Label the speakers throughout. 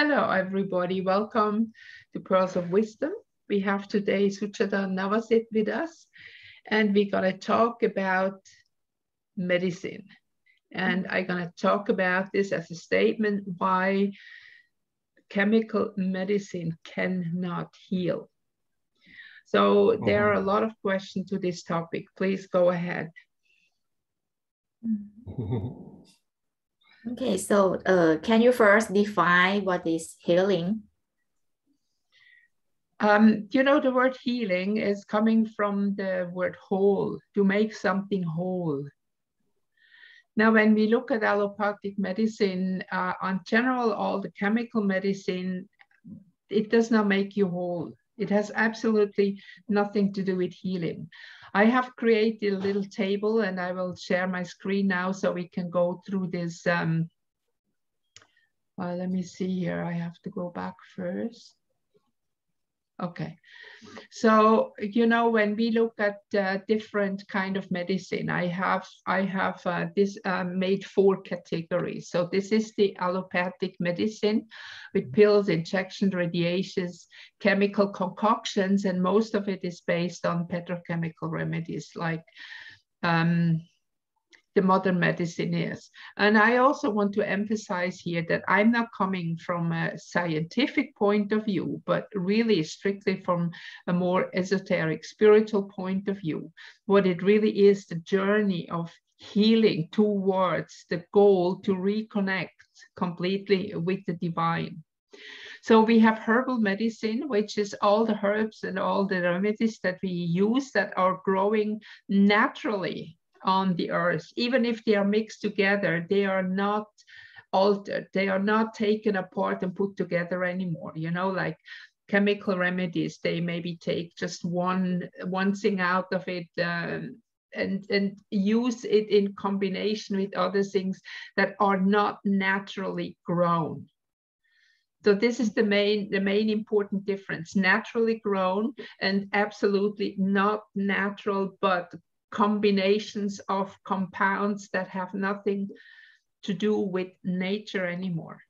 Speaker 1: Hello, everybody. Welcome to Pearls of Wisdom. We have today Suchada and Navasit with us, and we're going to talk about medicine. And I'm going to talk about this as a statement why chemical medicine cannot heal. So there are a lot of questions to this topic. Please go ahead.
Speaker 2: Okay, so can you first define what is healing?
Speaker 1: The word healing is coming from the word whole, to make something whole. Now, when we look at allopathic medicine, on general, all the chemical medicine, it does not make you whole. It has absolutely nothing to do with healing. I have created a little table, and I will share my screen now so we can go through this. Let me see here. I have to go back first. Okay. So, when we look at different kind of medicine, I have this made 4 categories. So this is the allopathic medicine with pills, injections, radiations, chemical concoctions, and most of it is based on petrochemical remedies like the modern medicine is. And I also want to emphasize here that I'm not coming from a scientific point of view, but really strictly from a more esoteric, spiritual point of view. What it really is, the journey of healing towards the goal to reconnect completely with the divine. So we have herbal medicine, which is all the herbs and all the remedies that we use that are growing naturally on the earth. Even if they are mixed together, they are not altered. They are not taken apart and put together anymore. Like chemical remedies, they maybe take just one thing out of it and use it in combination with other things that are not naturally grown. So this is the main important difference: naturally grown and absolutely not natural, but combinations of compounds that have nothing to do with nature anymore.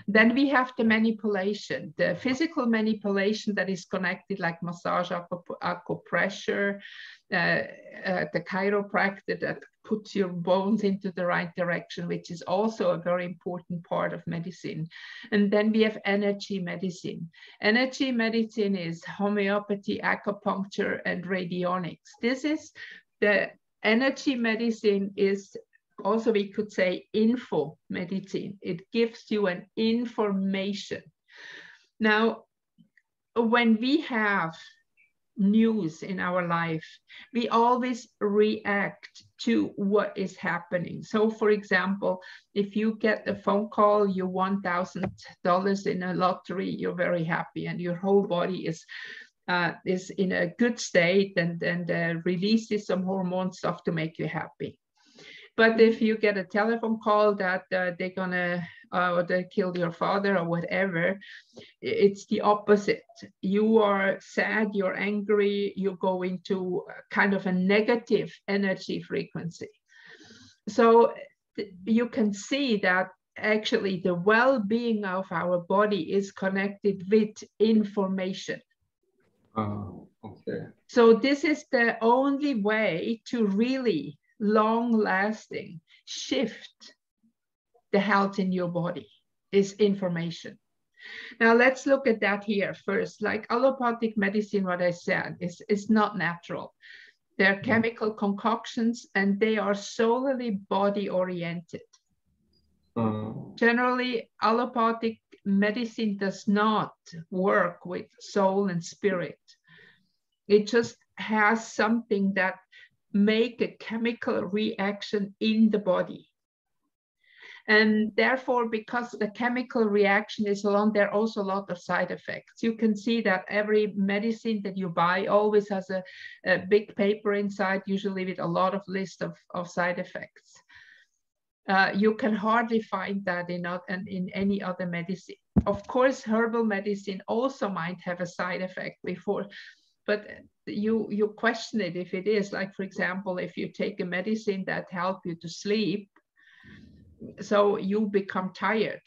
Speaker 1: Then we have the manipulation, the physical manipulation that is connected, like massage, acupressure, the chiropractor that puts your bones into the right direction, which is also a very important part of medicine. And then we have energy medicine. Energy medicine is homeopathy, acupuncture, and radionics. This is the energy medicine is also, we could say, info medicine. It gives you an information. Now, when we have news in our life, we always react to what is happening. So, for example, if you get a phone call, you won $1,000 in a lottery, you're very happy, and your whole body is in a good state, and releases some hormone stuff to make you happy. But if you get a telephone call that they're gonna or they killed your father or whatever, it's the opposite. You are sad, you're angry, you go into kind of a negative energy frequency. So you can see that actually the well-being of our body is connected with information.
Speaker 3: Okay.
Speaker 1: So this is the only way to really long-lasting shift the health in your body is information. Now let's look at that here first. Like allopathic medicine, what I said is not natural. They're chemical concoctions, and they are solely body oriented. Generally, allopathic medicine does not work with soul and spirit. It just has something that make a chemical reaction in the body. And therefore, because the chemical reaction is alone, there are also a lot of side effects. You can see that every medicine that you buy always has a big paper inside, usually with a lot of list of side effects. You can hardly find that in any other medicine. Of course, herbal medicine also might have a side effect before, but you question it if it is. Like, for example, if you take a medicine that helps you to sleep, so you become tired.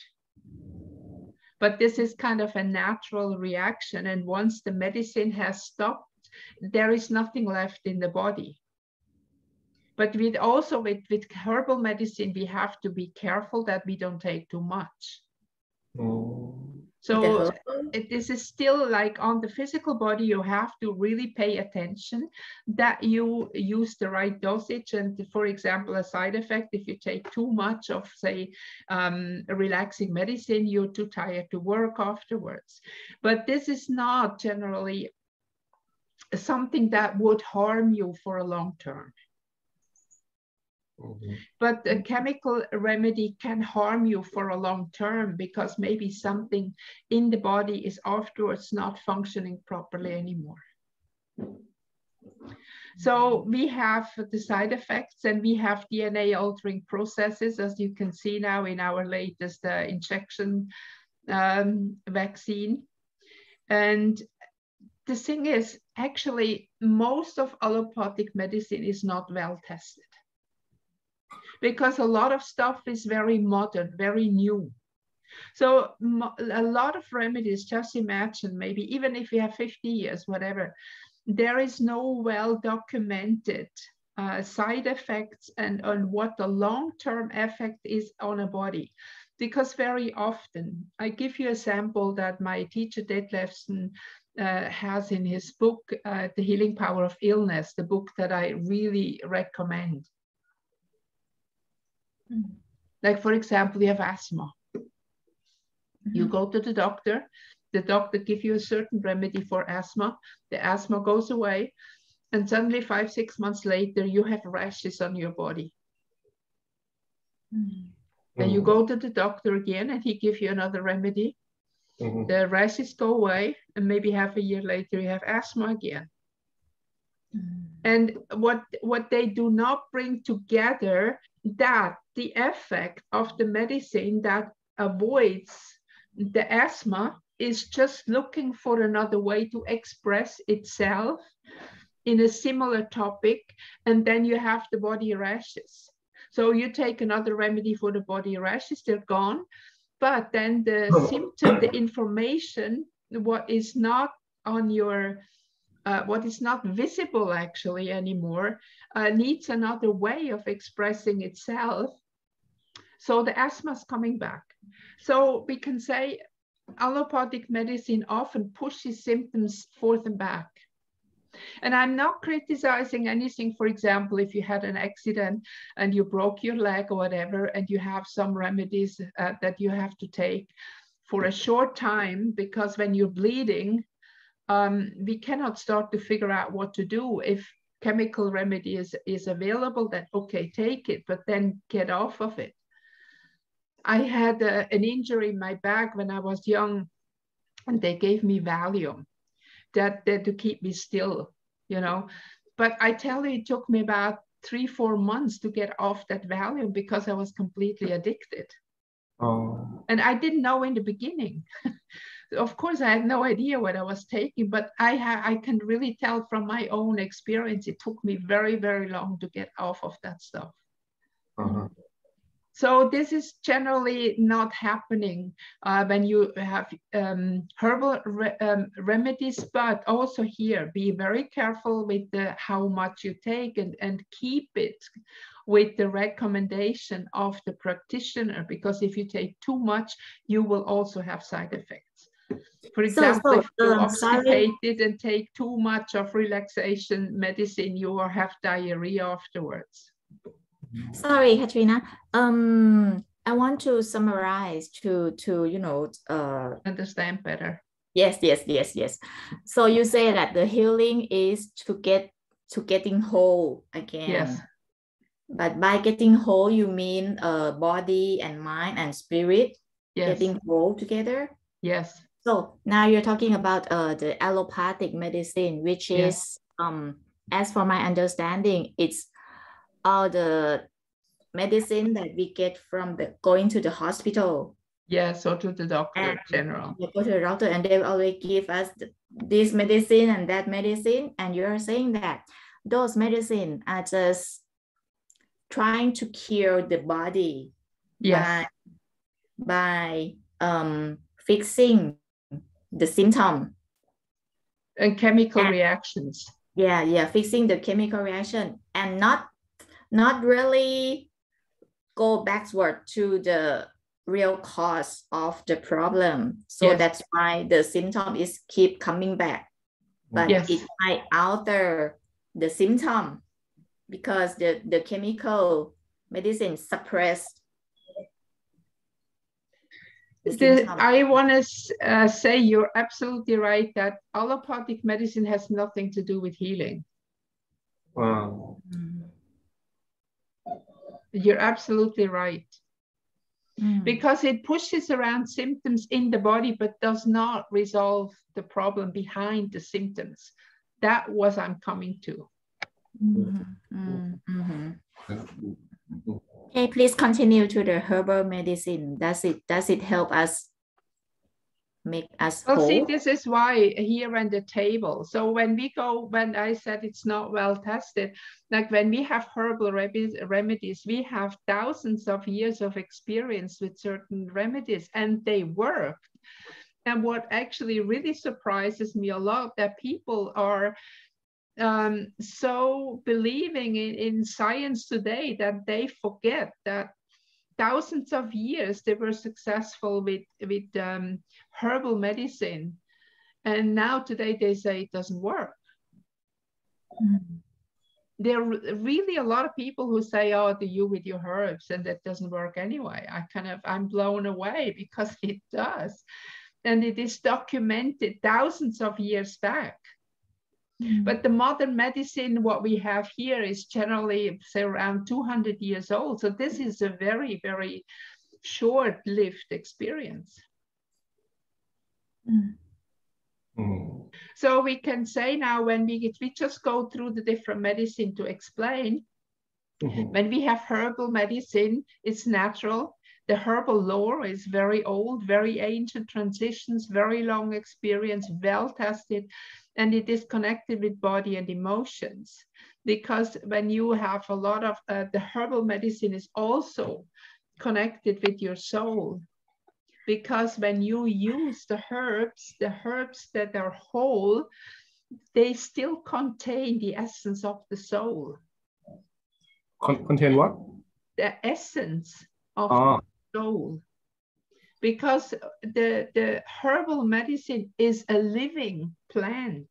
Speaker 1: But this is kind of a natural reaction. And once the medicine has stopped, there is nothing left in the body. But with herbal medicine, we have to be careful that we don't take too much. So this is still like on the physical body, you have to really pay attention that you use the right dosage. And for example, a side effect, if you take too much of, say, a relaxing medicine, you're too tired to work afterwards. But this is not generally something that would harm you for a long term. But a chemical remedy can harm you for a long term because maybe something in the body is afterwards not functioning properly anymore. So we have the side effects, and we have DNA altering processes, as you can see now in our latest injection vaccine. And the thing is, actually, most of allopathic medicine is not well tested, because a lot of stuff is very modern, very new. So a lot of remedies, just imagine, maybe even if you have 50 years, whatever, there is no well-documented side effects and on what the long-term effect is on a body. Because very often, I give you a sample that my teacher Detlefsen has in his book, The Healing Power of Illness, the book that I really recommend. Like, for example, you have asthma. You go to the doctor gives you a certain remedy for asthma, the asthma goes away, and suddenly 5-6 months later, you have rashes on your body. Then you go to the doctor again, and he gives you another remedy. The rashes go away, and maybe half a year later, you have asthma again. And what they do not bring together, that the effect of the medicine that avoids the asthma is just looking for another way to express itself in a similar topic, and then you have the body rashes. So you take another remedy for the body rashes, they're gone, but then the symptom, the information, what is not on your what is not visible actually anymore, needs another way of expressing itself. So the asthma is coming back. So we can say allopathic medicine often pushes symptoms forth and back. And I'm not criticizing anything. For example, if you had an accident and you broke your leg or whatever, and you have some remedies that you have to take for a short time, because when you're bleeding, we cannot start to figure out what to do. If chemical remedy is available, then okay, take it, but then get off of it. I had an injury in my back when I was young, and they gave me Valium that to keep me still, you know. But I tell you, it took me about 3-4 months to get off that Valium because I was completely addicted. And I didn't know in the beginning. Of course, I had no idea what I was taking, but I can really tell from my own experience, it took me very, very long to get off of that stuff. So this is generally not happening when you have herbal remedies, but also here, be very careful with how much you take, and keep it with the recommendation of the practitioner, because if you take too much, you will also have side effects. For example, if you're obstipated and take too much of relaxation medicine, you will have diarrhea afterwards.
Speaker 2: Sorry, Katharina. I want to summarize to
Speaker 1: understand better.
Speaker 2: Yes. So you say that the healing is to getting whole again.
Speaker 1: Yes.
Speaker 2: But by getting whole, you mean body and mind and spirit getting whole together?
Speaker 1: Yes.
Speaker 2: So now you're talking about the allopathic medicine, which is, as for my understanding, it's all the medicine that we get from going to the hospital.
Speaker 1: Yes, or to the doctor general.
Speaker 2: You go to the doctor and they will always give us this medicine and that medicine. And you're saying that those medicine are just trying to cure the body by fixing the symptom
Speaker 1: and chemical reactions.
Speaker 2: Yeah, fixing the chemical reaction and not really go backward to the real cause of the problem. So that's why the symptom is keep coming back, but it might alter the symptom because the chemical medicine suppressed
Speaker 1: I want to say you're absolutely right that allopathic medicine has nothing to do with healing.
Speaker 3: Wow.
Speaker 1: You're absolutely right. Because it pushes around symptoms in the body, but does not resolve the problem behind the symptoms. That was I'm coming to.
Speaker 2: Okay, please continue to the herbal medicine. Does it help us make us whole?
Speaker 1: Well, see, this is why here on the table. So when I said it's not well tested, like when we have herbal remedies, we have thousands of years of experience with certain remedies and they work. And what actually really surprises me a lot, that people are so believing in science today that they forget that thousands of years they were successful with herbal medicine, and now today they say it doesn't work. There are really a lot of people who say, oh, do you with your herbs, and that doesn't work anyway. I'm blown away because it does, and it is documented thousands of years back. But the modern medicine, what we have here is generally, say, around 200 years old. So this is a very, very short-lived experience. So we can say now, when we just go through the different medicine to explain, when we have herbal medicine, it's natural. The herbal lore is very old, very ancient transitions, very long experience, well tested, and it is connected with body and emotions. Because when you have a lot of the herbal medicine is also connected with your soul. Because when you use the herbs that are whole, they still contain the essence of the soul.
Speaker 3: Contain what?
Speaker 1: The essence of the soul. Because the herbal medicine is a living plant.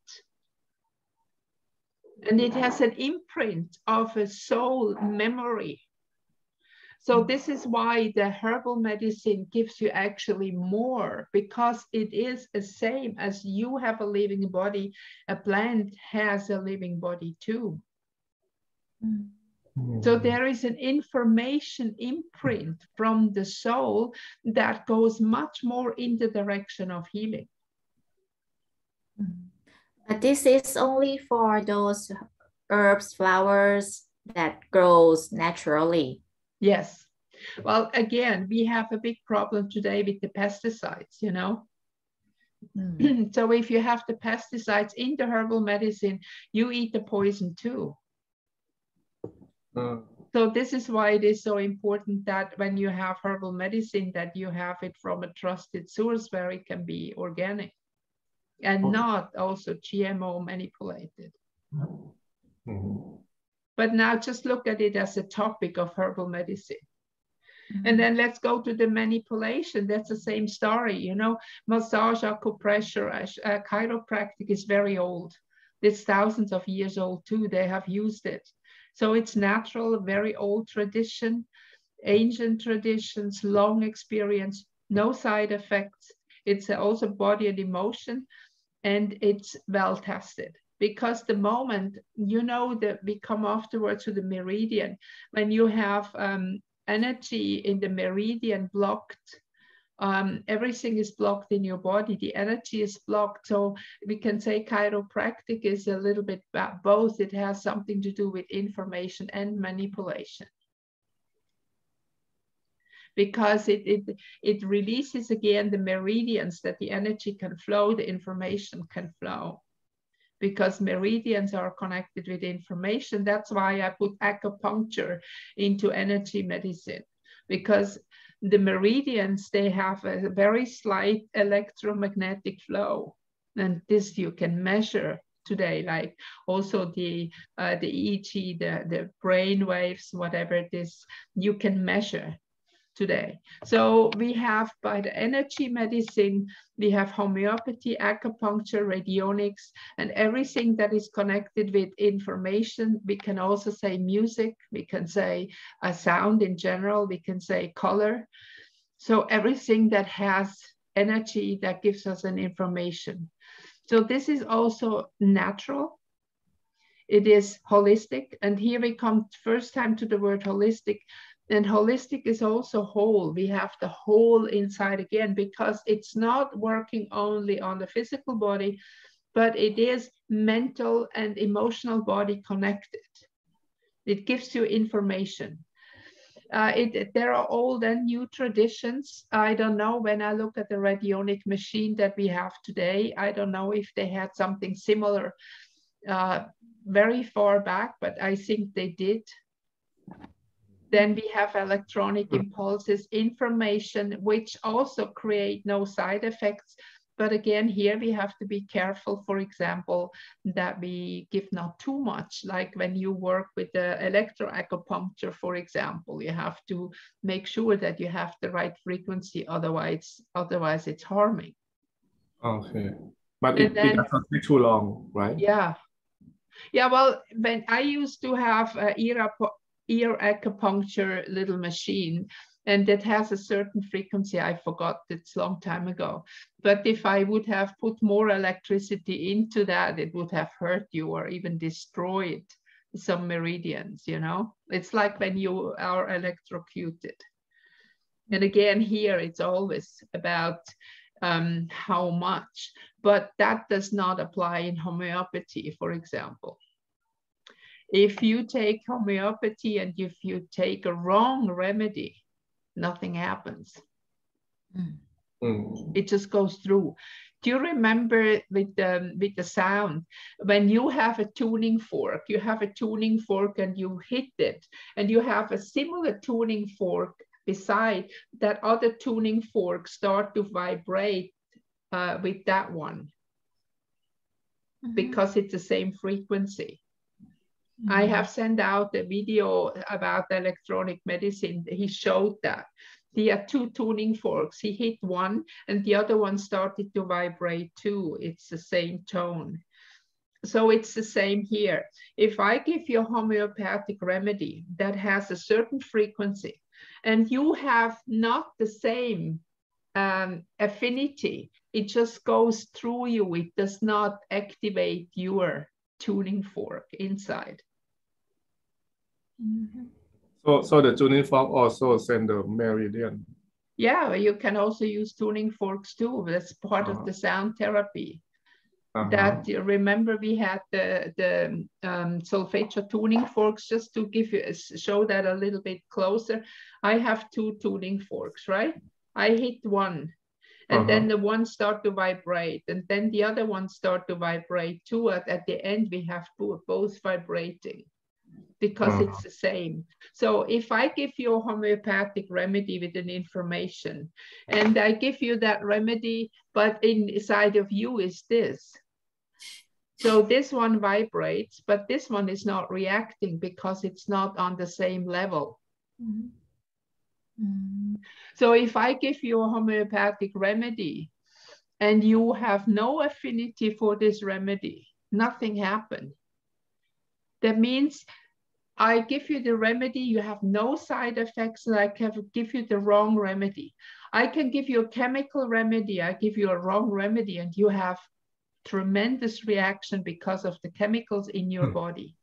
Speaker 1: And it has an imprint of a soul memory. So this is why the herbal medicine gives you actually more, because it is the same as you have a living body, a plant has a living body too. So there is an information imprint from the soul that goes much more in the direction of healing.
Speaker 2: But this is only for those herbs, flowers that grows naturally.
Speaker 1: Yes. Well, again, we have a big problem today with the pesticides, you know. So if you have the pesticides in the herbal medicine, you eat the poison too. So this is why it is so important that when you have herbal medicine, that you have it from a trusted source where it can be organic and not also GMO manipulated. But now just look at it as a topic of herbal medicine. And then let's go to the manipulation. That's the same story, you know. Massage, acupressure, chiropractic is very old. It's thousands of years old too. They have used it. So it's natural, a very old tradition, ancient traditions, long experience, no side effects. It's also body and emotion, and it's well tested. Because the moment, you know, that we come afterwards to the meridian, when you have energy in the meridian blocked, everything is blocked in your body, the energy is blocked. So we can say chiropractic is a little bit both. It has something to do with information and manipulation. Because it releases again the meridians that the energy can flow, the information can flow. Because meridians are connected with information. That's why I put acupuncture into energy medicine. Because the meridians, they have a very slight electromagnetic flow. And this you can measure today, like also the EEG, the brain waves, whatever it is, you can measure today. So we have, by the energy medicine, we have homeopathy, acupuncture, radionics, and everything that is connected with information. We can also say music, we can say a sound in general, we can say color. So everything that has energy that gives us an information. So this is also natural. It is holistic. And here we come first time to the word holistic. And holistic is also whole. We have the whole inside again, because it's not working only on the physical body, but it is mental and emotional body connected. It gives you information. There are old and new traditions. I don't know, when I look at the radionic machine that we have today, I don't know if they had something similar very far back, but I think they did. Then we have electronic impulses, information, which also create no side effects. But again, here we have to be careful, for example, that we give not too much. Like when you work with the electroacupuncture, for example, you have to make sure that you have the right frequency, otherwise it's harming.
Speaker 3: Okay. But it does not take too long, right?
Speaker 1: Yeah. Yeah, well, when I used to have an ear acupuncture little machine, and that has a certain frequency. I forgot, it's a long time ago. But if I would have put more electricity into that, it would have hurt you or even destroyed some meridians, you know? It's like when you are electrocuted. And again, here it's always about how much, but that does not apply in homeopathy, for example. If you take homeopathy and if you take a wrong remedy, nothing happens. It just goes through. Do you remember with the sound, when you have a tuning fork, you have a tuning fork and you hit it, and you have a similar tuning fork beside that other tuning fork start to vibrate with that one, because it's the same frequency. I have sent out a video about electronic medicine. He showed that. He had two tuning forks. He hit one and the other one started to vibrate too. It's the same tone. So it's the same here. If I give you a homeopathic remedy that has a certain frequency and you have not the same affinity, it just goes through you. It does not activate your tuning fork inside.
Speaker 3: So the tuning fork also send the meridian.
Speaker 1: Yeah, you can also use tuning forks too. That's part of the sound therapy. That, remember, we had the solfeggio tuning forks, just to give you show that a little bit closer. I have two tuning forks, right? I hit one, and then the one start to vibrate, and then the other one start to vibrate too. At the end, we have both vibrating, because it's the same. So if I give you a homeopathic remedy with an information, and I give you that remedy, but inside of you is this. So this one vibrates, but this one is not reacting because it's not on the same level. So if I give you a homeopathic remedy and you have no affinity for this remedy, nothing happened. That means I give you the remedy, you have no side effects, and I can give you the wrong remedy. I can give you a chemical remedy, I give you a wrong remedy, and you have tremendous reaction because of the chemicals in your body.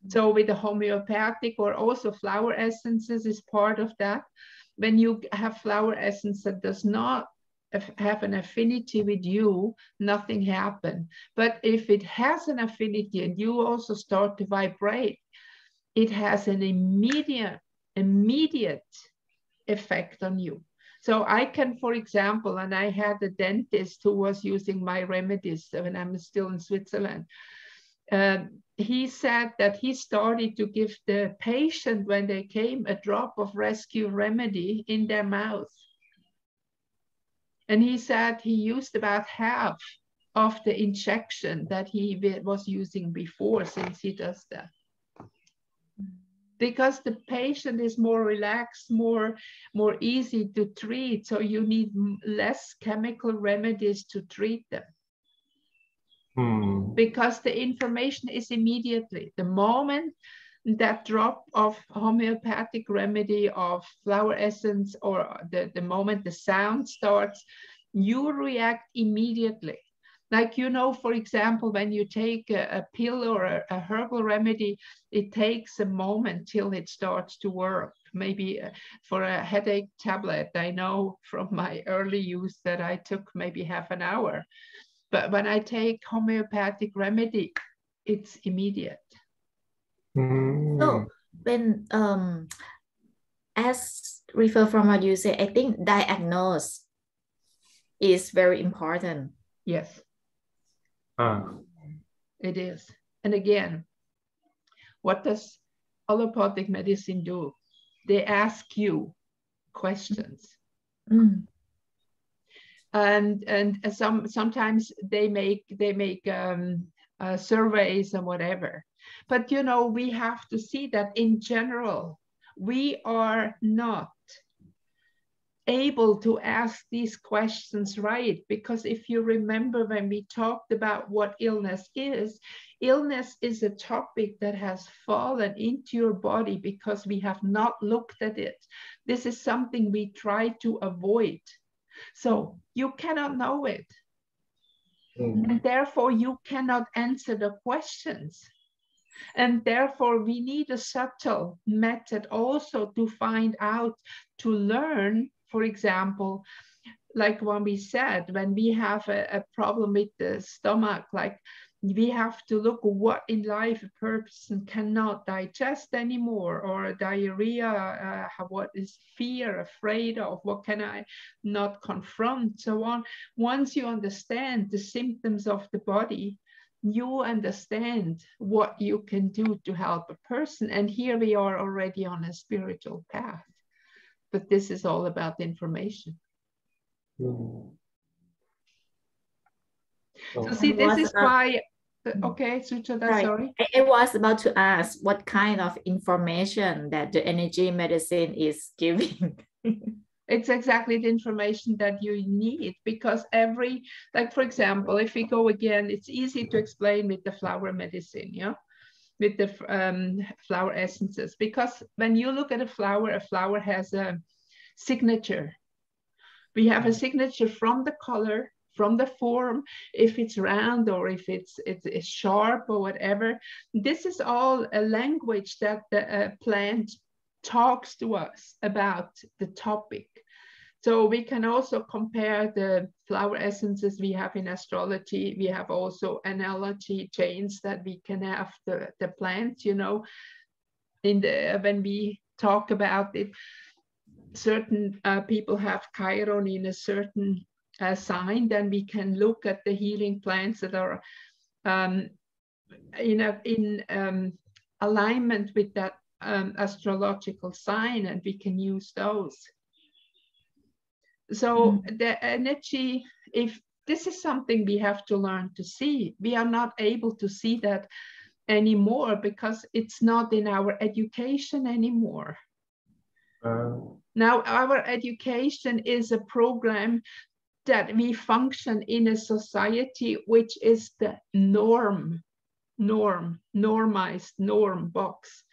Speaker 1: So with the homeopathic, or also flower essences is part of that. When you have flower essence that does not have an affinity with you, nothing happens. But if it has an affinity and you also start to vibrate, it has an immediate effect on you. So I can, for example, and I had a dentist who was using my remedies when I'm still in Switzerland. he said that he started to give the patient, when they came, a drop of rescue remedy in their mouth. And he said he used about half of the injection that he was using before, since he does that. Because the patient is more relaxed, more easy to treat. So you need less chemical remedies to treat them. Because the information is immediately. The moment that drop of homeopathic remedy, of flower essence, or the moment the sound starts, you react immediately. Like, you know, for example, when you take a pill or a herbal remedy, it takes a moment till it starts to work. Maybe for a headache tablet, I know from my early use that I took maybe half an hour. But when I take homeopathic remedy, it's immediate.
Speaker 2: So when as refer from what you say, I think diagnose is very important.
Speaker 1: Yes. It is. And again, what does allopathic medicine do? They ask you questions. And sometimes they make surveys and whatever. But you know, we have to see that in general, we are not able to ask these questions right. Because if you remember when we talked about what illness is a topic that has fallen into your body because we have not looked at it. This is something we try to avoid. So you cannot know it. And therefore you cannot answer the questions. And therefore we need a subtle method also to find out, to learn. For example, like when we said, when we have a problem with the stomach, like we have to look what in life a person cannot digest anymore, or diarrhea, what is fear, afraid of, what can I not confront, so on. Once you understand the symptoms of the body, you understand what you can do to help a person. And here we are already on a spiritual path. But this is all about information. So see, this is why, okay, Suchada, sorry.
Speaker 2: I was about to ask what kind of information that the energy medicine is giving.
Speaker 1: It's exactly the information that you need, because like for example, if we go again, it's easy to explain with the flower medicine, yeah? With the flower essences, because when you look at a flower has a signature. We have a signature from the color, from the form, if it's round or if it's sharp or whatever. This is all a language that the plant talks to us about the topic. So we can also compare the flower essences we have in astrology. We have also analogy chains that we can have the plants, you know, when we talk about it. Certain people have Chiron in a certain sign, then we can look at the healing plants that are in alignment with that astrological sign, and we can use those. So the energy, if this is something we have to learn to see, we are not able to see that anymore because it's not in our education anymore. Now our education is a program that we function in a society which is the normized norm box.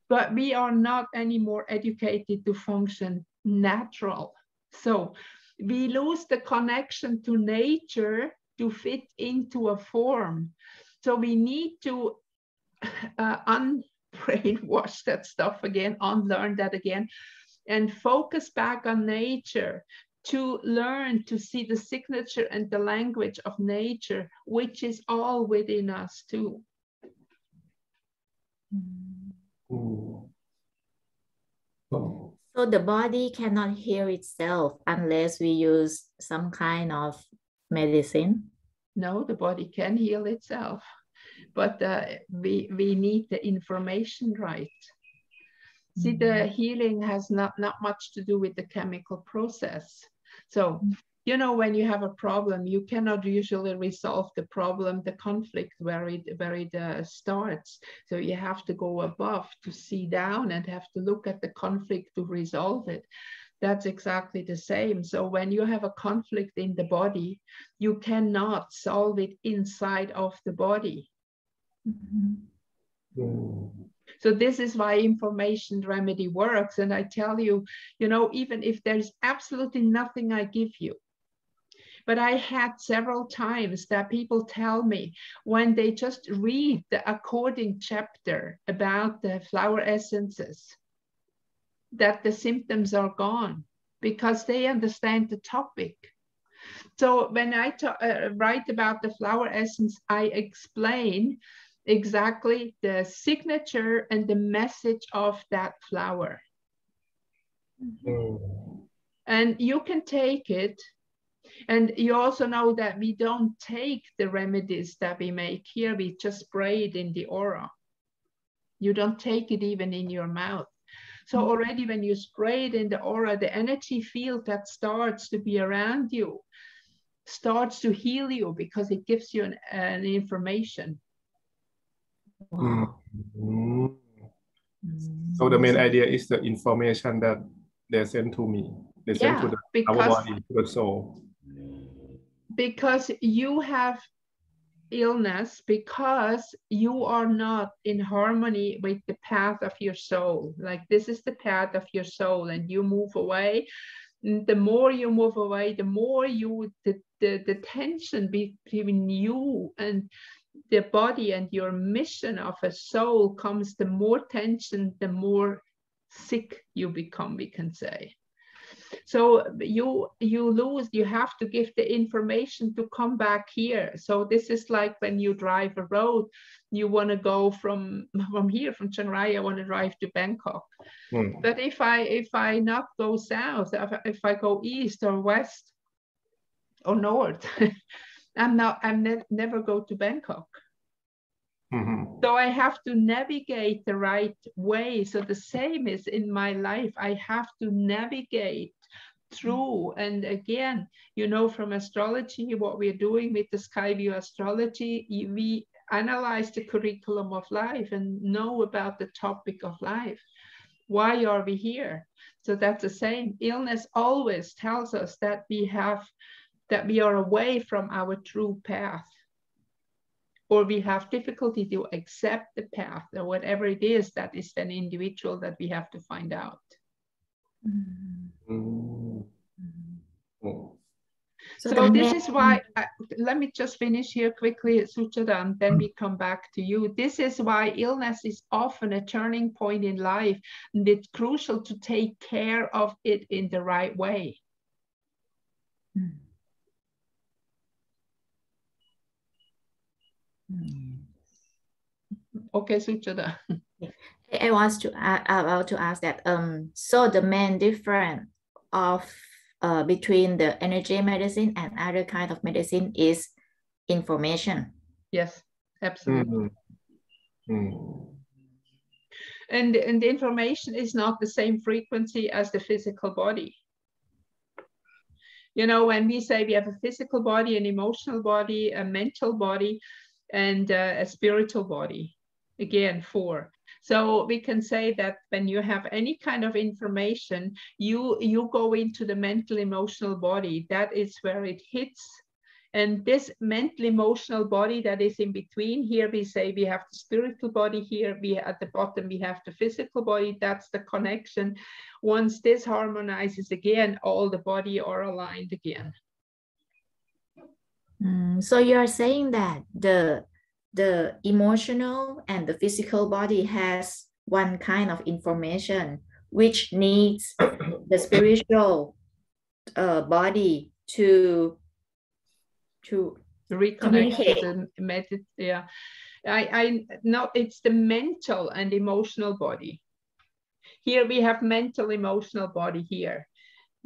Speaker 1: But we are not anymore educated to function natural. So we lose the connection to nature to fit into a form. So we need to unbrainwash that stuff again, unlearn that again, and focus back on nature, to learn to see the signature and the language of nature, which is all within us too.
Speaker 2: So the body cannot heal itself unless we use some kind of medicine?
Speaker 1: No, the body can heal itself. but we need the information right. See, the healing has not much to do with the chemical process. So, you know, when you have a problem, you cannot usually resolve the problem, the conflict where it starts. So you have to go above to see down and have to look at the conflict to resolve it. That's exactly the same. So when you have a conflict in the body, you cannot solve it inside of the body. So this is why information remedy works. And I tell you, you know, even if there's absolutely nothing I give you, but I had several times that people tell me when they just read the according chapter about the flower essences, that the symptoms are gone because they understand the topic. So when I write about the flower essence, I explain exactly the signature and the message of that flower. And you can take it. And you also know that we don't take the remedies that we make here, we just spray it in the aura. You don't take it even in your mouth. So already when you spray it in the aura, the energy field that starts to be around you starts to heal you because it gives you an information.
Speaker 3: Wow. So the main idea is the information that they send to me. They send to our body, to the soul.
Speaker 1: Because you have illness, because you are not in harmony with the path of your soul. Like this is the path of your soul, and you move away. The more you move away, the more the tension between you and the body and your mission of a soul comes, the more tension, the more sick you become, we can say. So you have to give the information to come back here. So this is like when you drive a road, you want to go from here, from Chiang Rai, I want to drive to Bangkok. But if I not go south, if I go east or west or north, never go to Bangkok. So I have to navigate the right way. So the same is in my life. I have to navigate through. And again, you know, from astrology, what we're doing with the Skyview astrology, we analyze the curriculum of life and know about the topic of life. Why are we here? So that's the same. Illness always tells us that we are away from our true path, or we have difficulty to accept the path, or whatever it is that is an individual that we have to find out. So this is why, let me just finish here quickly, Suchada, and then we come back to you. This is why illness is often a turning point in life, and it's crucial to take care of it in the right way. Okay, Suchada.
Speaker 2: I was about to ask that. So the main difference of between the energy medicine and other kind of medicine is information.
Speaker 1: Yes, absolutely. And the information is not the same frequency as the physical body. You know, when we say we have a physical body, an emotional body, a mental body, and a spiritual body, again, 4. So we can say that when you have any kind of information, you go into the mental emotional body. That is where it hits. And this mental emotional body that is in between, here we say we have the spiritual body, here at the bottom we have the physical body. That's the connection. Once this harmonizes again, all the body are aligned again.
Speaker 2: So you're saying that the emotional and the physical body has one kind of information which needs the spiritual body to
Speaker 1: reconnect to the yeah. I know it's the mental and emotional body. Here we have mental emotional body here.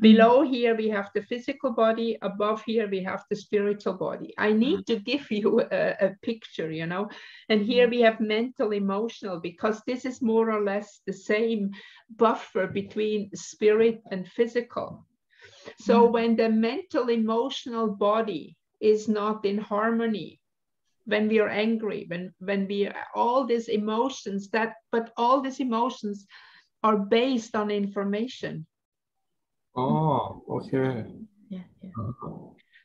Speaker 1: Below here, we have the physical body. Above here, we have the spiritual body. I need to give you a picture, you know. And here we have mental, emotional, because this is more or less the same buffer between spirit and physical. So when the mental, emotional body is not in harmony, when we are angry, when we are all these emotions but all these emotions are based on information.
Speaker 3: Oh, okay.
Speaker 2: Yeah.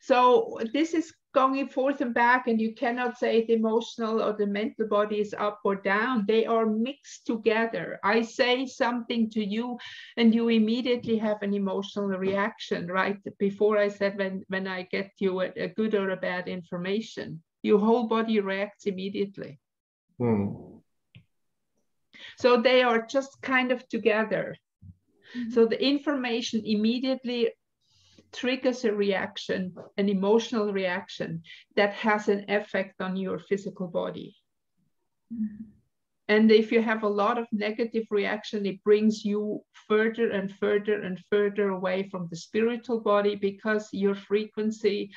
Speaker 1: So this is going forth and back, and you cannot say the emotional or the mental body is up or down. They are mixed together. I say something to you and you immediately have an emotional reaction, right? Before I said when I get you a good or a bad information, your whole body reacts immediately. So they are just kind of together. So the information immediately triggers a reaction, an emotional reaction that has an effect on your physical body. And if you have a lot of negative reaction, it brings you further and further and further away from the spiritual body, because your frequency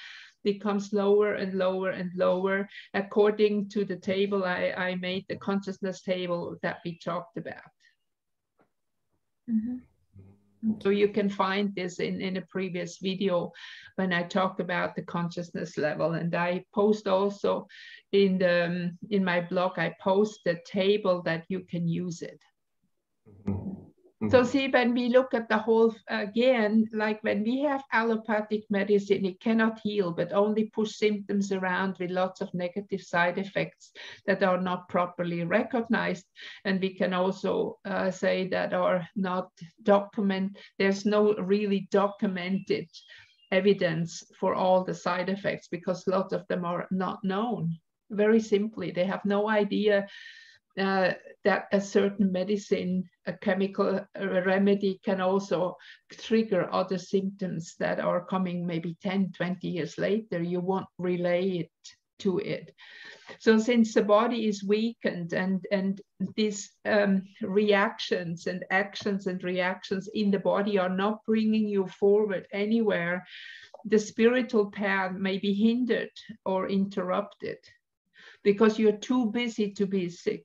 Speaker 1: becomes lower and lower and lower, according to the table I made, the consciousness table that we talked about. So you can find this in a previous video when I talked about the consciousness level. And I post also in my blog, I post the table that you can use it. So see, when we look at the whole, again, like when we have allopathic medicine, it cannot heal, but only push symptoms around with lots of negative side effects that are not properly recognized. And we can also say that are not documented. There's no really documented evidence for all the side effects, because lots of them are not known. Very simply, they have no idea that a certain medicine, a chemical remedy can also trigger other symptoms that are coming maybe 10, 20 years later. You won't relate to it. So since the body is weakened and these reactions and actions and reactions in the body are not bringing you forward anywhere, the spiritual path may be hindered or interrupted, because you're too busy to be sick.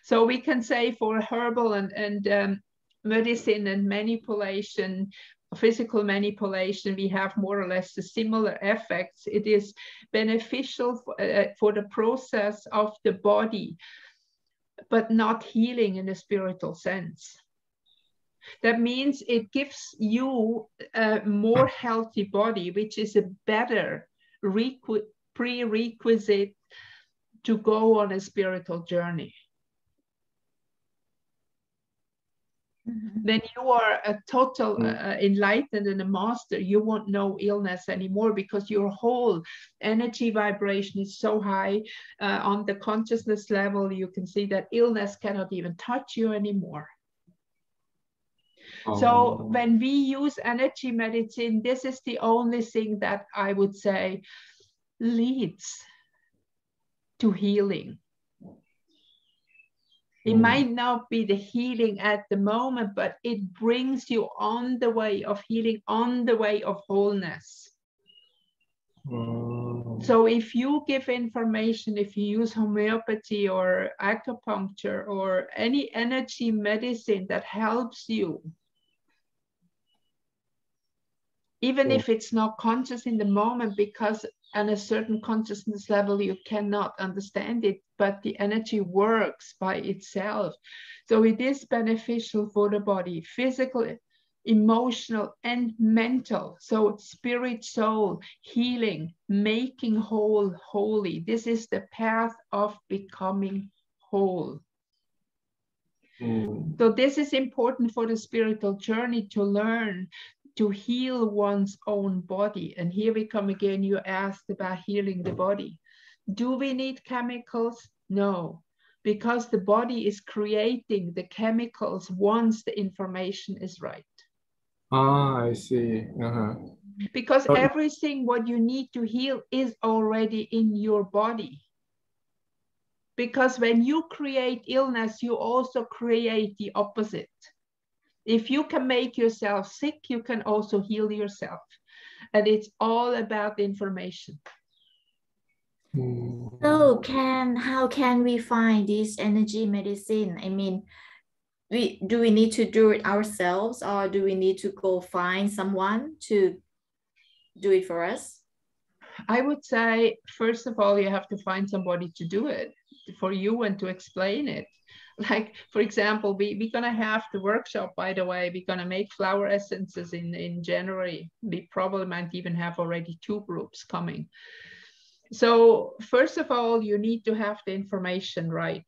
Speaker 1: So we can say for herbal and medicine and manipulation, physical manipulation, we have more or less the similar effects. It is beneficial for the process of the body, but not healing in a spiritual sense. That means it gives you a more healthy body, which is a better prerequisite to go on a spiritual journey. When you are a total enlightened and a master, you won't know illness anymore, because your whole energy vibration is so high on the consciousness level. You can see that illness cannot even touch you anymore. So when we use energy medicine, this is the only thing that I would say leads to healing. It might not be the healing at the moment, but it brings you on the way of healing, on the way of wholeness. So if you give information, if you use homeopathy or acupuncture or any energy medicine that helps you, even if it's not conscious in the moment, because on a certain consciousness level you cannot understand it, but the energy works by itself. So it is beneficial for the body, physical, emotional, and mental. So spirit, soul, healing, making whole, holy. This is the path of becoming whole. So this is important for the spiritual journey, to learn to heal one's own body. And here we come again, you asked about healing the body. Do we need chemicals? No, because the body is creating the chemicals once the information is right.
Speaker 3: Ah, I see.
Speaker 1: Because everything what you need to heal is already in your body. Because when you create illness, you also create the opposite. If you can make yourself sick, you can also heal yourself. And it's all about information.
Speaker 2: So how can we find this energy medicine? I mean, do we need to do it ourselves, or do we need to go find someone to do it for us?
Speaker 1: I would say, first of all, you have to find somebody to do it for you and to explain it. Like, for example, we're going to have the workshop, by the way. We're going to make flower essences in January. We probably might even have already 2 groups coming. So first of all, you need to have the information right.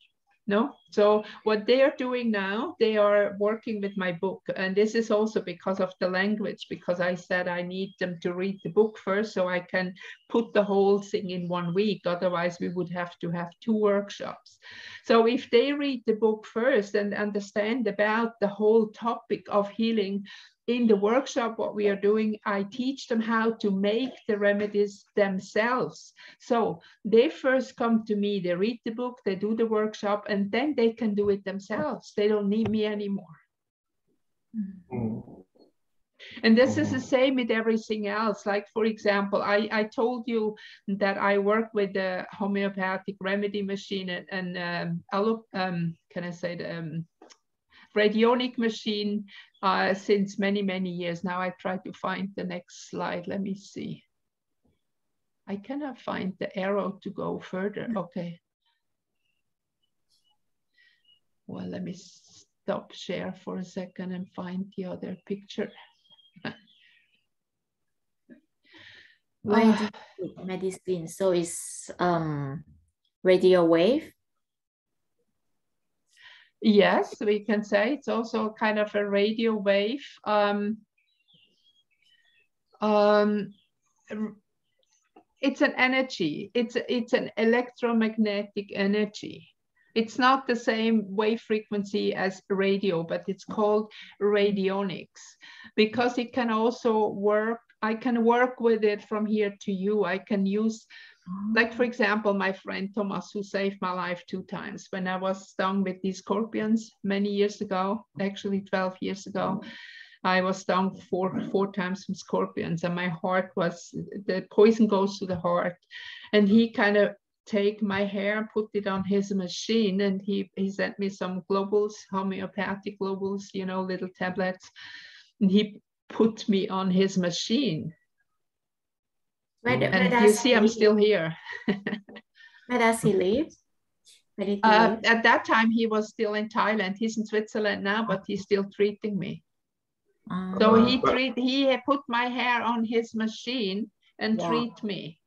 Speaker 1: No? So what they are doing now, they are working with my book. And this is also because of the language, because I said I need them to read the book first so I can put the whole thing in 1 week. Otherwise, we would have to have 2 workshops. So if they read the book first and understand about the whole topic of healing, in the workshop, what we are doing, I teach them how to make the remedies themselves. So they first come to me, they read the book, they do the workshop, and then they can do it themselves. They don't need me anymore. And this is the same with everything else. Like, for example, I told you that I work with the homeopathic remedy machine and can I say the radionic machine since many, many years. Now I try to find the next slide. Let me see. I cannot find the arrow to go further. Okay. Well, let me stop share for a second and find the other picture.
Speaker 2: Radionic medicine. So it's radio wave.
Speaker 1: Yes, we can say it's also kind of a radio wave. It's an energy. It's an electromagnetic energy. It's not the same wave frequency as radio, but it's called radionics because it can also work. I can work with it from here to you. I can use, like, for example, my friend Thomas, who saved my life 2 times when I was stung with these scorpions many years ago, actually 12 years ago. I was stung 4 times from scorpions, and my heart was, the poison goes to the heart. And he kind of take my hair, put it on his machine, and he sent me some globules, homeopathic globules, you know, little tablets. And he put me on his machine. And you see, I'm still here.
Speaker 2: Where does he live? Where did he live?
Speaker 1: At that time, he was still in Thailand. He's in Switzerland now, but he's still treating me. So he put my hair on his machine and treat me.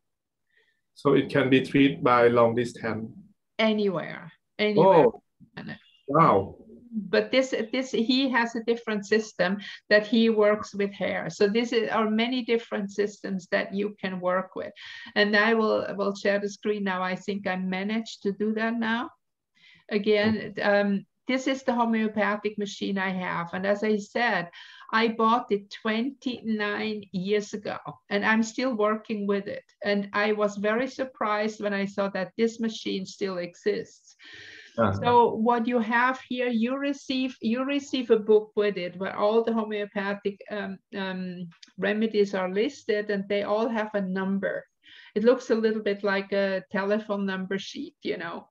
Speaker 3: So it can be treated by long distance?
Speaker 1: Anywhere.
Speaker 3: Oh, wow.
Speaker 1: But this he has a different system that he works with hair. So are many different systems that you can work with. And I will share the screen now. I think I managed to do that now. Again, this is the homeopathic machine I have. And as I said, I bought it 29 years ago, and I'm still working with it. And I was very surprised when I saw that this machine still exists. So what you have here, you receive a book with it where all the homeopathic remedies are listed, and they all have a number. It looks a little bit like a telephone number sheet, you know.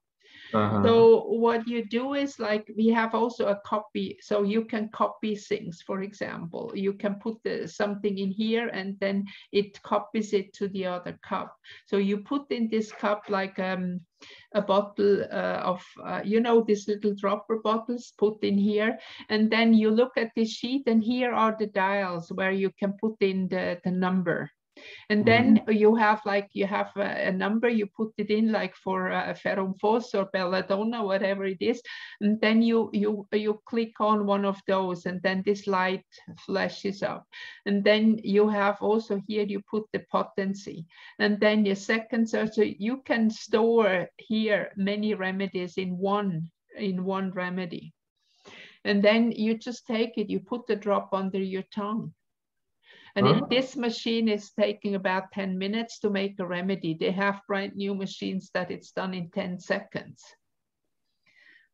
Speaker 1: So what you do is, like, we have also a copy, so you can copy things. For example, you can put something in here and then it copies it to the other cup. So you put in this cup like a bottle of, you know, these little dropper bottles, put in here, and then you look at this sheet, and here are the dials where you can put in the number. And then you have a number, you put it in, like for Ferrum Phos or Belladonna, whatever it is. And then you click on one of those, and then this light flashes up. And then you have also here, you put the potency. And then your second search, so you can store here many remedies in one remedy. And then you just take it, you put the drop under your tongue. And this machine is taking about 10 minutes to make a remedy. They have brand new machines that it's done in 10 seconds.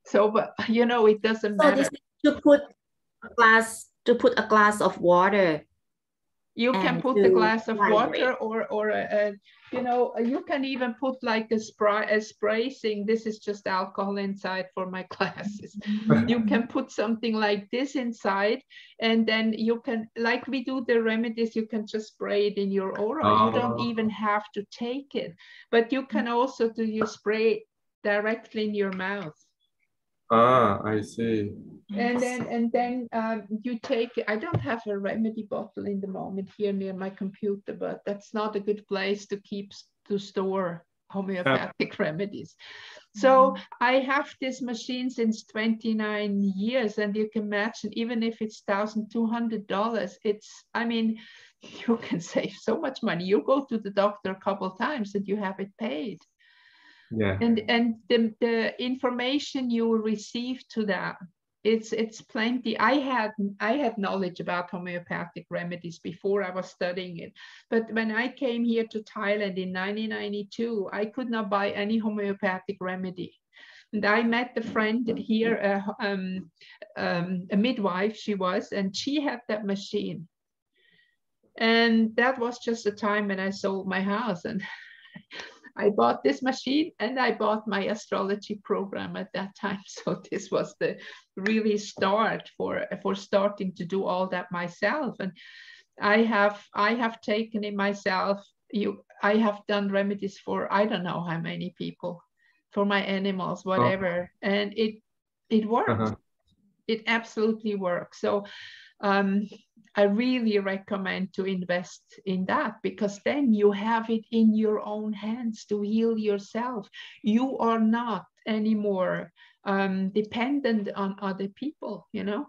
Speaker 1: So, but you know, it doesn't matter.
Speaker 2: This is to put a glass of water.
Speaker 1: You can put a glass of water, or you know, you can even put like a spray thing. This is just alcohol inside for my classes. You can put something like this inside, and then you can, like we do the remedies, you can just spray it in your aura. You don't even have to take it, but you can also do your spray directly in your mouth.
Speaker 3: Ah, I see.
Speaker 1: And then you take, I don't have a remedy bottle in the moment here near my computer, but that's not a good place to store homeopathic remedies. So I have this machine since 29 years, and you can imagine, even if it's $1,200, it's, I mean, you can save so much money. You go to the doctor a couple of times and you have it paid.
Speaker 3: Yeah.
Speaker 1: And the information you receive to that, it's plenty. I had knowledge about homeopathic remedies before I was studying it, but when I came here to Thailand in 1992, I could not buy any homeopathic remedy. And I met a friend here, a midwife she was, and she had that machine. And that was just the time when I sold my house, and I bought this machine and I bought my astrology program at that time. So this was the really start for starting to do all that myself. And I have taken it myself. I have done remedies for, I don't know how many people, for my animals, whatever. And it worked. It absolutely works. So I really recommend to invest in that, because then you have it in your own hands to heal yourself. You are not anymore dependent on other people, you know.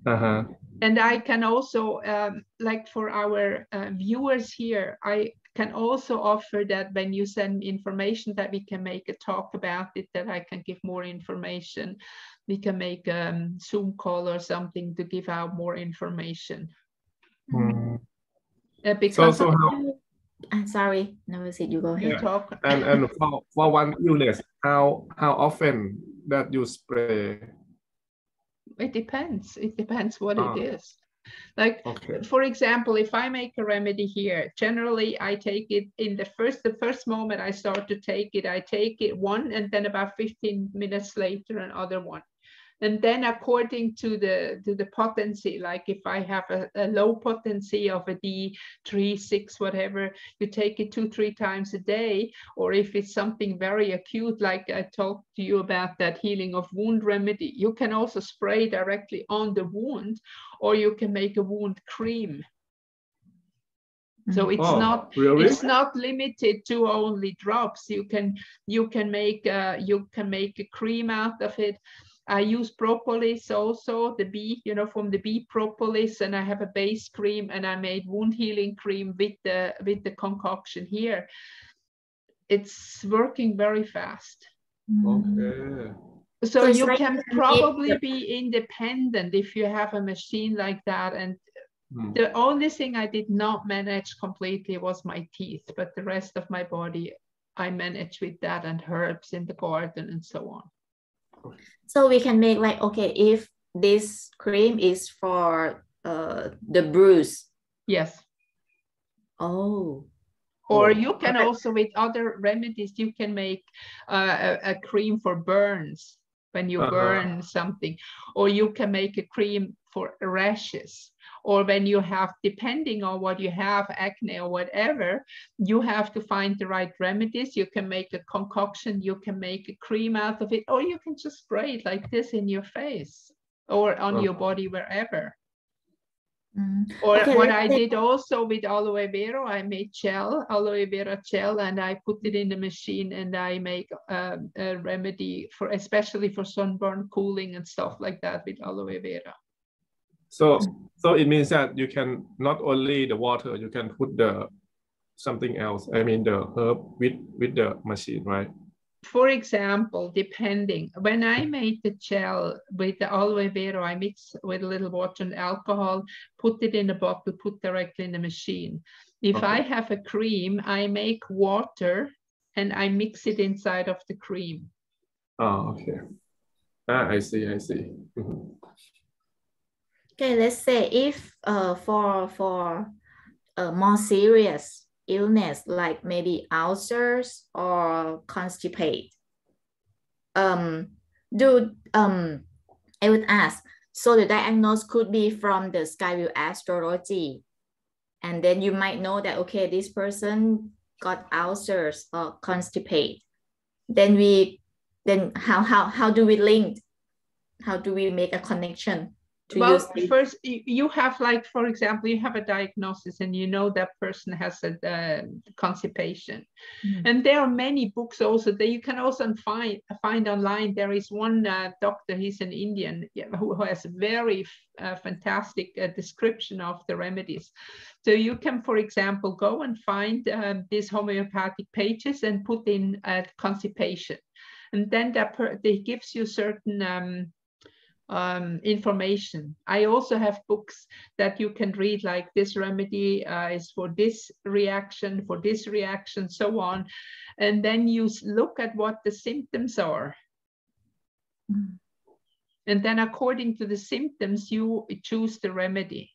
Speaker 1: And I can also, like for our viewers here, I can also offer that when you send information, that we can make a talk about it, that I can give more information. We can make a Zoom call or something to give out more information. Because
Speaker 2: I'm sorry, Navasit, you go ahead.
Speaker 1: You talk.
Speaker 3: And for one illness, how often that you spray?
Speaker 1: It depends. It depends what it is. Like, for example, if I make a remedy here, generally I take it in the first moment I start to take it, I take it one, and then about 15 minutes later another one. And then according to the potency, like if I have a low potency of a D3, 6, whatever, you take it 2-3 times a day. Or if it's something very acute, like I talked to you about that healing of wound remedy, you can also spray directly on the wound, or you can make a wound cream. So it's not limited to only drops. You can make a cream out of it. I use propolis also, the bee, you know, from the bee propolis, and I have a base cream, and I made wound healing cream with the concoction here. It's working very fast.
Speaker 3: Okay.
Speaker 1: So you can probably be independent if you have a machine like that. And the only thing I did not manage completely was my teeth, but the rest of my body I managed with that, and herbs in the garden and so on.
Speaker 2: So we can make like, okay, if this cream is for the bruise.
Speaker 1: Yes.
Speaker 2: Oh.
Speaker 1: Or you can also, with other remedies, you can make a cream for burns when you burn something. Or you can make a cream for rashes. Or when you have, depending on what you have, acne or whatever, you have to find the right remedies. You can make a concoction, you can make a cream out of it, or you can just spray it like this in your face or on your body, wherever. Or what I did also with aloe vera, I made aloe vera gel, and I put it in the machine, and I make a remedy for, especially for sunburn, cooling and stuff like that with aloe vera.
Speaker 3: So it means that you can not only the water, you can put the something else. I mean the herb with the machine, right?
Speaker 1: For example, depending, when I made the gel with the aloe vera, I mix with a little water and alcohol, put it in a bottle, put directly in the machine. If I have a cream, I make water and I mix it inside of the cream.
Speaker 3: Oh, okay. I see.
Speaker 2: Okay, let's say if for a more serious illness like maybe ulcers or constipate, I would ask, so the diagnosis could be from the Skyview astrology, and then you might know that okay, this person got ulcers or constipate. Then how do we link? How do we make a connection?
Speaker 1: Well, first you have, like, for example, you have a diagnosis and you know that person has a constipation. And there are many books also that you can also find online. There is one doctor, he's an Indian, who has a very fantastic description of the remedies. So you can, for example, go and find these homeopathic pages and put in constipation, and then that gives you certain information. I also have books that you can read, like this remedy is for this reaction, so on. And then you look at what the symptoms are. And then according to the symptoms, you choose the remedy.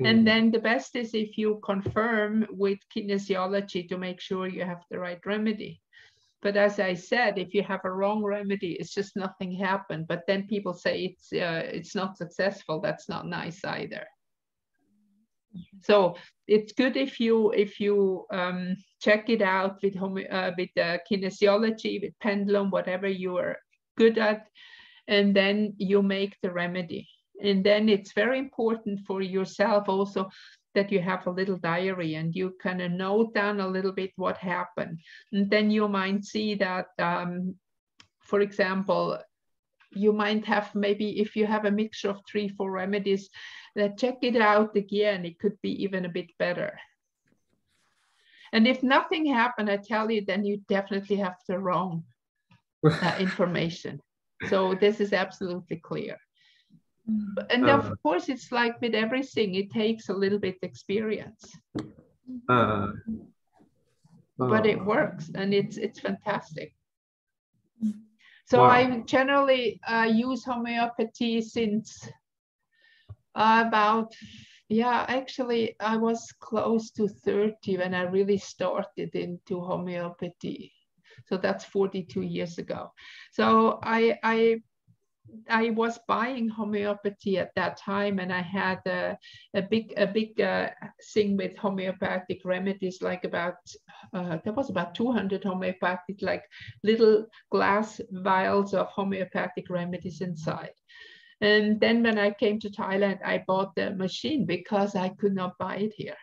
Speaker 1: And then the best is if you confirm with kinesiology to make sure you have the right remedy. But as I said, if you have a wrong remedy, it's just nothing happened. But then people say it's not successful. That's not nice either. So it's good if you check it out with kinesiology, with pendulum, whatever you are good at, and then you make the remedy. And then it's very important for yourself also that you have a little diary and you kind of note down a little bit what happened. And then you might see that, for example, you might have, maybe if you have a mixture of 3-4 remedies, check it out again. It could be even a bit better. And if nothing happened, I tell you, then you definitely have the wrong information. So this is absolutely clear. And of course, it's like with everything, it takes a little bit experience. But it works, and it's fantastic. So wow. I generally use homeopathy since actually I was close to 30 when I really started into homeopathy. So that's 42 years ago. So I was buying homeopathy at that time, and I had a big thing with homeopathic remedies, like there was about 200 homeopathic, like little glass vials of homeopathic remedies inside. And then when I came to Thailand, I bought the machine because I could not buy it here.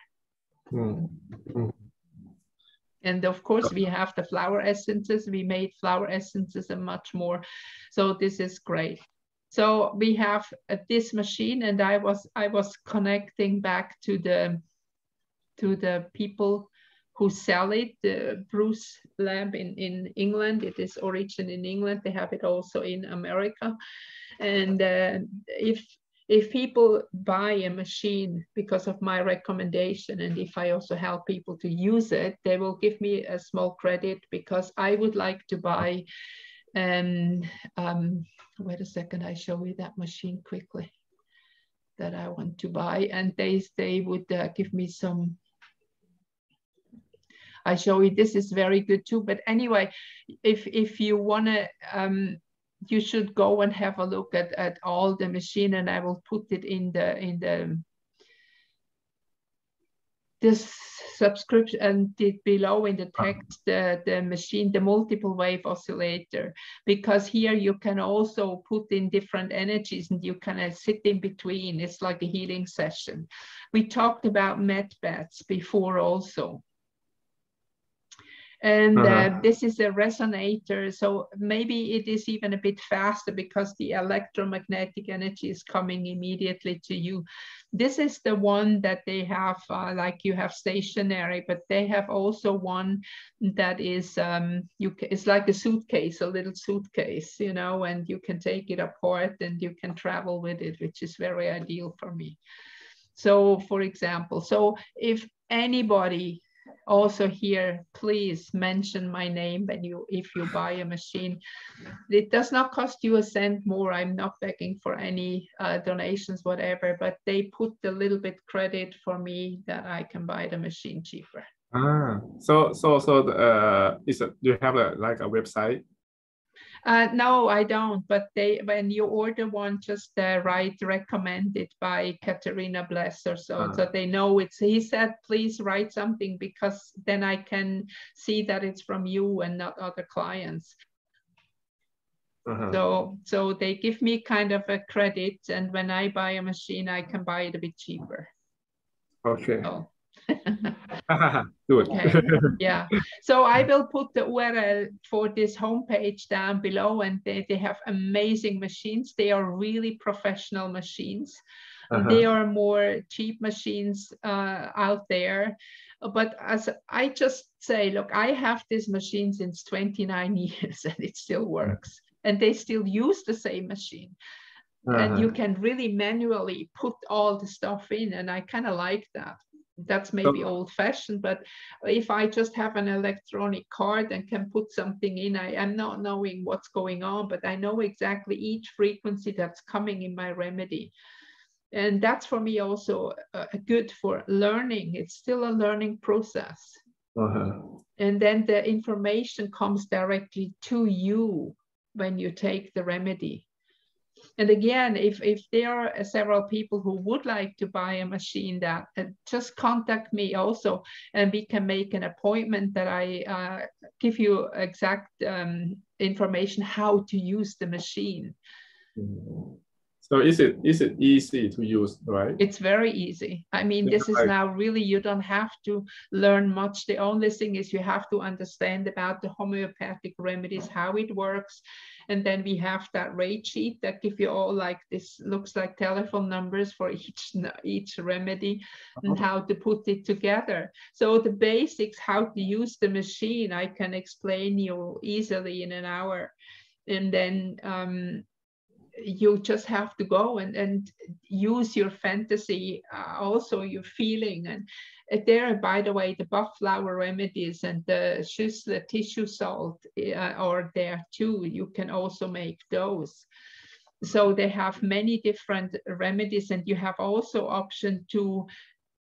Speaker 1: And of course, we have the flower essences. We made flower essences and much more. So this is great. So we have this machine, and I was connecting back to the people who sell it. The Bruce Lab in England. It is origin in England. They have it also in America. And if people buy a machine because of my recommendation, and if I also help people to use it, they will give me a small credit, because I would like to buy, wait a second, I show you that machine quickly that I want to buy, and they would give me some. I show you, this is very good too. But anyway, if you want to, you should go and have a look at all the machine, and I will put it in this subscription, and below in the text, the machine, the multiple wave oscillator, because here you can also put in different energies and you kind of sit in between. It's like a healing session. We talked about med beds before also. And this is a resonator, so maybe it is even a bit faster because the electromagnetic energy is coming immediately to you. This is the one that they have, like you have stationary, but they have also one that is, it's like a suitcase, a little suitcase, you know, and you can take it apart and you can travel with it, which is very ideal for me. So for example, so if anybody also here, please mention my name when if you buy a machine. It does not cost you a cent more. I'm not begging for any donations, whatever, but they put a little bit credit for me that I can buy the machine cheaper.
Speaker 3: So do you have like a website?
Speaker 1: No, I don't. But when you order one, just write recommended by Katharina Bless or so, so they know it's. He said, please write something because then I can see that it's from you and not other clients. So they give me kind of a credit, and when I buy a machine, I can buy it a bit cheaper.
Speaker 3: Okay.
Speaker 1: So.
Speaker 3: Good.
Speaker 1: Okay. Yeah. So I will put the URL for this homepage down below, and they have amazing machines. They are really professional machines. They are more cheap machines out there. But as I just say, look, I have this machine since 29 years and it still works. And they still use the same machine. And you can really manually put all the stuff in. And I kind of like that. That's maybe old-fashioned, but if I just have an electronic card and can put something in, I'm not knowing what's going on, but I know exactly each frequency that's coming in my remedy. And that's for me also good for learning. It's still a learning process. And then the information comes directly to you when you take the remedy. And again, if there are several people who would like to buy a machine, that just contact me also, and we can make an appointment that I give you exact information how to use the machine.
Speaker 3: So is it easy to use, right?
Speaker 1: It's very easy. I mean, this is now really, you don't have to learn much. The only thing is you have to understand about the homeopathic remedies, how it works. And then we have that rate sheet that give you all like this, looks like telephone numbers for each remedy and how to put it together. So the basics, how to use the machine, I can explain you easily in an hour. And then you just have to go and use your fantasy, also your feeling. And there, by the way, the buff flower remedies and the Schüssler tissue salt are there too. You can also make those. So they have many different remedies, and you have also option to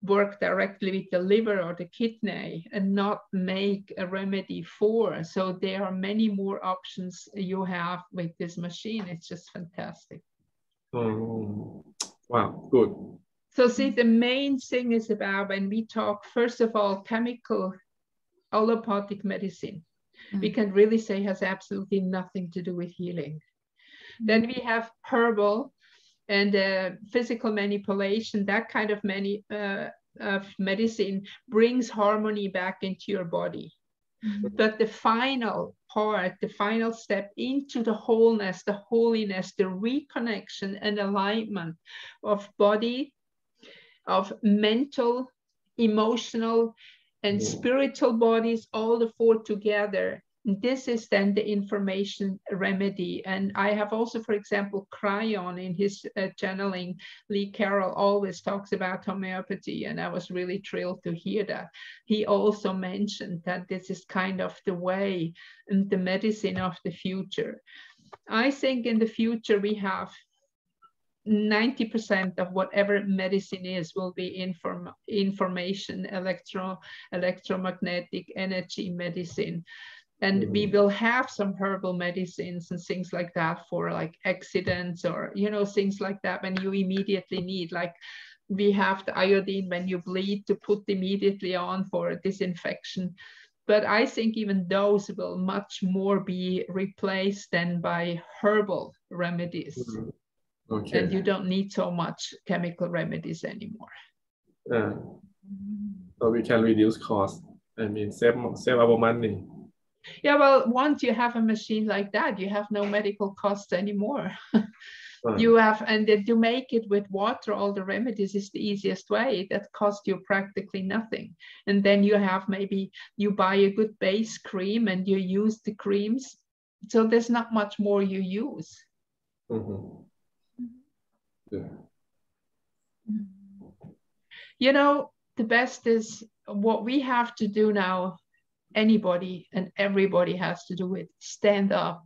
Speaker 1: work directly with the liver or the kidney and not make a remedy for. So there are many more options you have with this machine. It's just fantastic.
Speaker 3: Wow, good.
Speaker 1: So see, the main thing is about when we talk, first of all, chemical allopathic medicine, we can really say has absolutely nothing to do with healing. Then we have herbal, and physical manipulation, that kind of medicine brings harmony back into your body. But the final part, the final step into the wholeness, the holiness, the reconnection and alignment of body, of mental, emotional, and spiritual bodies, all the four together. This is then the information remedy. And I have also, for example, Cryon in his channeling. Lee Carroll always talks about homeopathy, and I was really thrilled to hear that. He also mentioned that this is kind of the way and the medicine of the future. I think in the future we have 90% of whatever medicine is will be information, electromagnetic energy medicine. And we will have some herbal medicines and things like that for like accidents or, you know, things like that when you immediately need, like we have the iodine when you bleed to put immediately on for disinfection. But I think even those will much more be replaced than by herbal remedies. Okay. And you don't need so much chemical remedies anymore.
Speaker 3: So we can reduce cost. I mean, save our money.
Speaker 1: Yeah, well, once you have a machine like that, you have no medical costs anymore. You have, and then to make it with water, all the remedies is the easiest way. That costs you practically nothing. And then you have, maybe you buy a good base cream and you use the creams. So there's not much more you use. Yeah. You know, the best is what we have to do now, anybody and everybody has to do it. Stand up.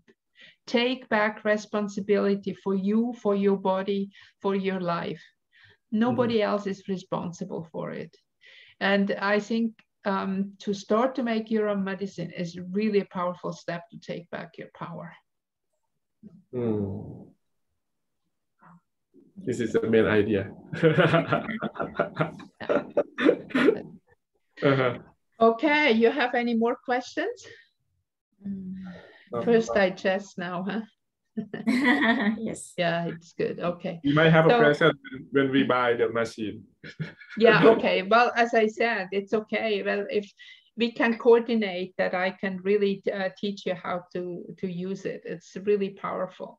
Speaker 1: Take back responsibility for you, for your body, for your life. Nobody else is responsible for it. And I think to start to make your own medicine is really a powerful step to take back your power.
Speaker 3: This is the main idea.
Speaker 1: Okay, you have any more questions? First digest now, huh?
Speaker 2: Yes.
Speaker 1: Yeah, it's good. Okay.
Speaker 3: We might have a present when we buy the machine.
Speaker 1: Yeah, okay. Well, as I said, it's okay. Well, if we can coordinate that, I can really teach you how to use it. It's really powerful.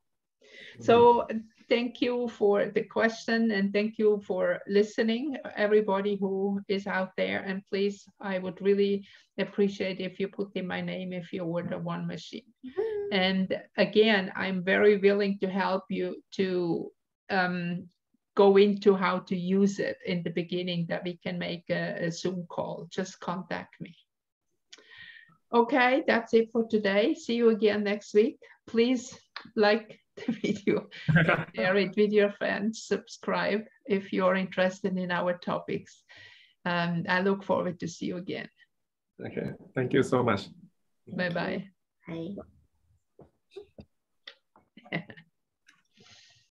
Speaker 1: So thank you for the question and thank you for listening, everybody who is out there. And please, I would really appreciate if you put in my name if you order one machine. And again, I'm very willing to help you to go into how to use it in the beginning, that we can make a Zoom call. Just contact me. Okay, that's it for today. See you again next week. Please like the video, share it with your friends, subscribe if you're interested in our topics. I look forward to see you again.
Speaker 3: Okay, thank you so much.
Speaker 1: Bye-bye.
Speaker 2: Bye.